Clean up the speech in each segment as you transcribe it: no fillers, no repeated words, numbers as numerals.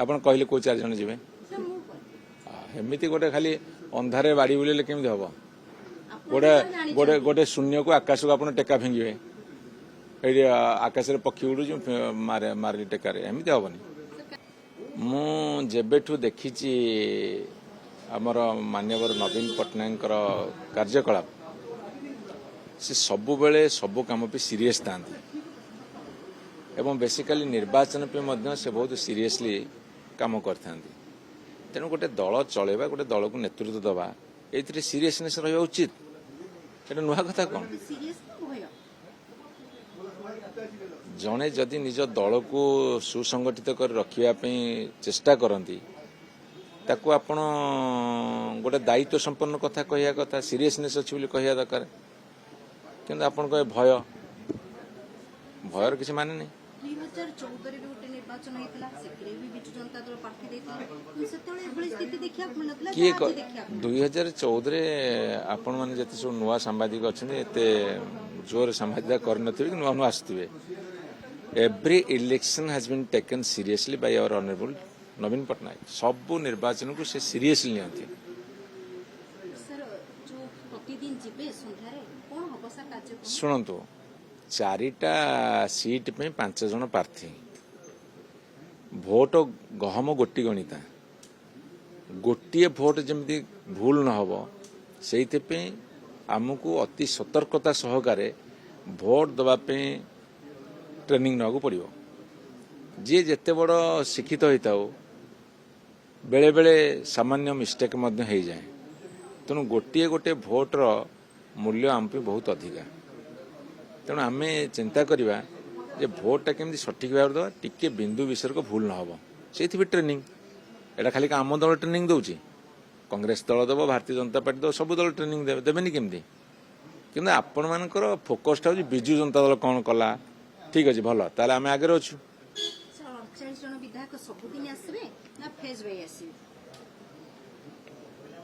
ଆପଣ କହିଲେ କୋଉ 4 ଜଣ ଯିବେ ଏମିତି ଗୋଟେ ଖାଲି ଅନ୍ଧାରେ ବାଡ଼ି ବୁଲିଲେ କେମିତି ହବ ଗୋଟେ ଗୋଟେ ଗୋଟେ ଶୂନ୍ୟକୁ ଆକାଶକୁ ଆପଣ ଟେକା ଫିଙ୍ଗିବେ ଏଇଠି ଆକାଶରେ ପକ୍ଷୀ ଉଡୁଛି ମାରିଲି ଟେକାରେ ଏମିତି ହବନି ମୁଁ ଯେବେଠୁ ଦେଖିଛି ଆମର ମାନ୍ୟବର ନବୀନ ପଟ୍ଟନାୟକଙ୍କର କାର୍ଯ୍ୟକଳାପ ସେ ସବୁବେଳେ ସବୁ କାମ ପାଇଁ ସିରିୟସ୍ ଥାନ୍ତି ଏବଂ ବେସିକାଲି ନିର୍ବାଚନ ପାଇଁ ମଧ୍ୟ ସେ ବହୁତ ସିରିୟସଲି କାମ କରିଥାନ୍ତି ତେଣୁ ଗୋଟେ ଦଳ ଚଳେଇବା ଗୋଟେ ଦଳକୁ ନେତୃତ୍ୱ ଦେବା ଏଇଥିରେ ସିରିୟସନେସ୍ ରହିବା ଉଚିତ এটা ନୂଆ କଥା କ'ଣ ଜଣେ ଯଦି ନିଜ ଦଳକୁ ସୁସଂଗଠିତ କରି ରଖିବା ପାଇଁ ଚେଷ୍ଟା କରନ୍ତି ତାକୁ ଆପଣ ଗୋଟେ ଦାୟିତ୍ୱ ସମ୍ପନ୍ନ କଥା କହିବା କଥା ସିରିୟସନେସ୍ ଅଛି ବୋଲି କହିବା ଦରକାର କିନ୍ତୁ ଆପଣ କହିବେ ଭୟର କିଛି ମାନେ ନାହିଁ 2014 ଗୋଟେ ନିର୍ବାଚନ ହେଇଥିଲା ସେଥିରେ ବି ବିଜୁ ଜନତା ଦଳ ପ୍ରାର୍ଥୀ ଦେଇଥିଲେ ସେତେବେଳେ ଏଭଳି ସ୍ଥିତି ଦେଖିବାକୁ ମିଳିନଥିଲା କିଏ 2014 ଆପଣ ମାନେ ଯେତେ ସବୁ ନୂଆ ସାମ୍ବାଦିକ ଅଛନ୍ତି ଏତେ ଜୋର ସାମ୍ବାଦିକ କରିନଥିବେ କି ନୂଆ ନୂଆ ଆସିଥିବେ every election has been taken seriously by our honourable ନବୀନ ପଟ୍ଟନାୟକ ସବୁ ନିର୍ବାଚନକୁ ସେ ସିରିୟସଲି ନିଅନ୍ତି ଶୁଣନ୍ତୁ 4ଟା ସିଟ୍ ପାଇଁ 5 ଜଣ ପ୍ରାର୍ଥୀ ଭୋଟ ଗହମ ଗୋଟି ଗଣିତା ଗୋଟିଏ ଭୋଟ ଯେମିତି ଭୁଲ ନ ହେବ ସେଇଥିପାଇଁ ଆମକୁ ଅତି ସତର୍କତା ସହକାରେ ଭୋଟ ଦେବା ପାଇଁ ଟ୍ରେନିଂ ନେବାକୁ ପଡ଼ିବ ଯିଏ ଯେତେ ବଡ଼ ଶିକ୍ଷିତ ହୋଇଥାଉ ବେଳେବେଳେ ସାମାନ୍ୟ ମିଷ୍ଟେକ୍ ମଧ୍ୟ ହେଇଯାଏ ତେଣୁ ଗୋଟିଏ ଭୋଟର ମୂଲ୍ୟ ଆମ ପାଇଁ ବହୁତ ଅଧିକା ତେଣୁ ଆମେ ଚିନ୍ତା କରିବା ଯେ ଭୋଟଟା କେମିତି ସଠିକ୍ ଭାବରେ ଦେବା ଟିକେ ବିନ୍ଦୁ ବିସର୍ଗ ଭୁଲ ନ ହେବ ସେଇଥିପାଇଁ ଟ୍ରେନିଂ ଏଇଟା ଖାଲି ଆମ ଦଳ ଟ୍ରେନିଂ ଦେଉଛି କଂଗ୍ରେସ ଦଳ ଦେବ ଭାରତୀୟ ଜନତା ପାର୍ଟି ଦେବ ସବୁ ଦଳ ଟ୍ରେନିଂ ଦେବେନି କେମିତି କିନ୍ତୁ ଆପଣମାନଙ୍କର ଫୋକସଟା ହେଉଛି ବିଜୁ ଜନତା ଦଳ କ'ଣ କଲା ଠିକ୍ ଅଛି ଭଲ ତାହେଲେ ଆମେ ଆଗରେ ଅଛୁ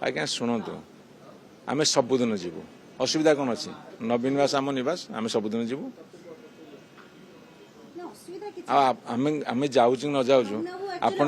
ଆଜ୍ଞା ଶୁଣନ୍ତୁ ଆମେ ସବୁଦିନ ଯିବୁ ଅସୁବିଧା କ'ଣ ଅଛି ନବୀନ ନିବାସ ଆମ ନିବାସ ଆମେ ସବୁଦିନ ଯିବୁ ଆଉ ଆମେ ଯାଉଛୁ ନ ଯାଉଛୁ ଆପଣ